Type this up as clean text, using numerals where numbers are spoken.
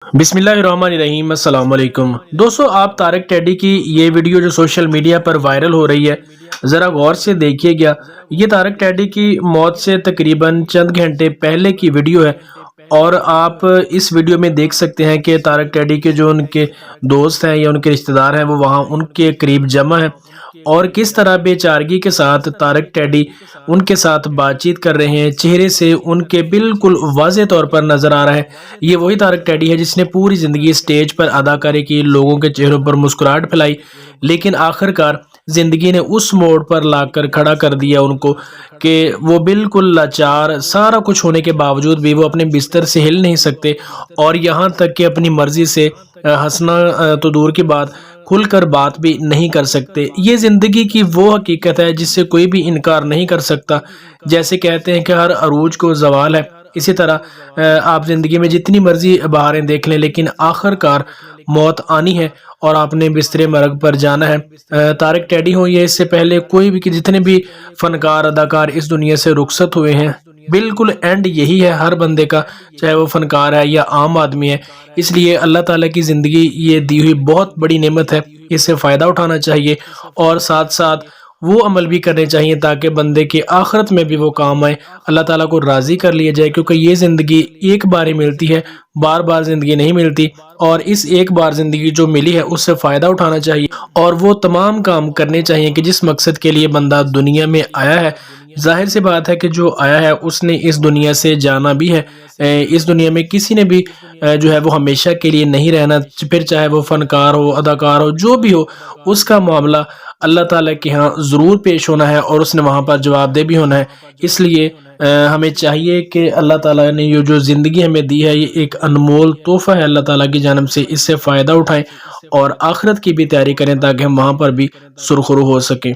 बिस्मिल्लाहिर्रहमानिर्रहीम। अस्सलाम वालेकुम दोस्तों, आप तारक टेडी की ये वीडियो जो सोशल मीडिया पर वायरल हो रही है, ज़रा गौर से देखिएगा। ये तारक टेडी की मौत से तकरीबन चंद घंटे पहले की वीडियो है और आप इस वीडियो में देख सकते हैं कि तारक टेडी के जो उनके दोस्त हैं या उनके रिश्तेदार हैं वो वहाँ उनके करीब जमा हैं और किस तरह बेचारगी के साथ तारक टेडी उनके साथ बातचीत कर रहे हैं। चेहरे से उनके बिल्कुल वाज़ेह तौर पर नज़र आ रहा है ये वही तारक टेडी है जिसने पूरी ज़िंदगी स्टेज पर अदाकारी की, लोगों के चेहरों पर मुस्कुराहट फैलाई, लेकिन आखिरकार ज़िंदगी ने उस मोड़ पर लाकर खड़ा कर दिया उनको कि वो बिल्कुल लाचार, सारा कुछ होने के बावजूद भी वो अपने बिस्तर से हिल नहीं सकते और यहाँ तक कि अपनी मर्ज़ी से हंसना तो दूर की बात, खुलकर बात भी नहीं कर सकते। ये ज़िंदगी की वो हकीकत है जिससे कोई भी इनकार नहीं कर सकता। जैसे कहते हैं कि हर अरूज को ज़वाल है, इसी तरह आप ज़िंदगी में जितनी मर्जी बहारें देख लें लेकिन आखिरकार मौत आनी है और आपने बिस्तरे मरग पर जाना है। तारक टेडी हो या इससे पहले कोई भी, जितने भी फनकार अदाकार इस दुनिया से रुखसत हुए हैं, बिल्कुल एंड यही है हर बंदे का, चाहे वो फनकार है या आम आदमी है। इसलिए अल्लाह ताला की ज़िंदगी ये दी हुई बहुत बड़ी नेमत है, इससे फ़ायदा उठाना चाहिए और साथ साथ वो अमल भी करने चाहिए ताकि बंदे के आखिरत में भी वो काम आए, अल्लाह ताला को राज़ी कर लिया जाए। क्योंकि ये ज़िंदगी एक बार ही मिलती है, बार बार ज़िंदगी नहीं मिलती और इस एक बार ज़िंदगी जो मिली है उससे फ़ायदा उठाना चाहिए और वो तमाम काम करने चाहिए कि जिस मकसद के लिए बंदा दुनिया में आया है। जाहिर सी बात है कि जो आया है उसने इस दुनिया से जाना भी है। इस दुनिया में किसी ने भी जो है वो हमेशा के लिए नहीं रहना, फिर चाहे वो फनकार हो, अदाकार हो, जो भी हो, उसका मामला अल्लाह ताला के यहाँ ज़रूर पेश होना है और उसने वहाँ पर जवाबदेह भी होना है। इसलिए हमें चाहिए कि अल्लाह ताला ने ये जो ज़िंदगी हमें दी है ये एक अनमोल तोहफ़ा है अल्लाह ताला की जानिब से, इससे फ़ायदा उठाएं और आखिरत की भी तैयारी करें ताकि हम वहाँ पर भी सुरखरू हो सकें।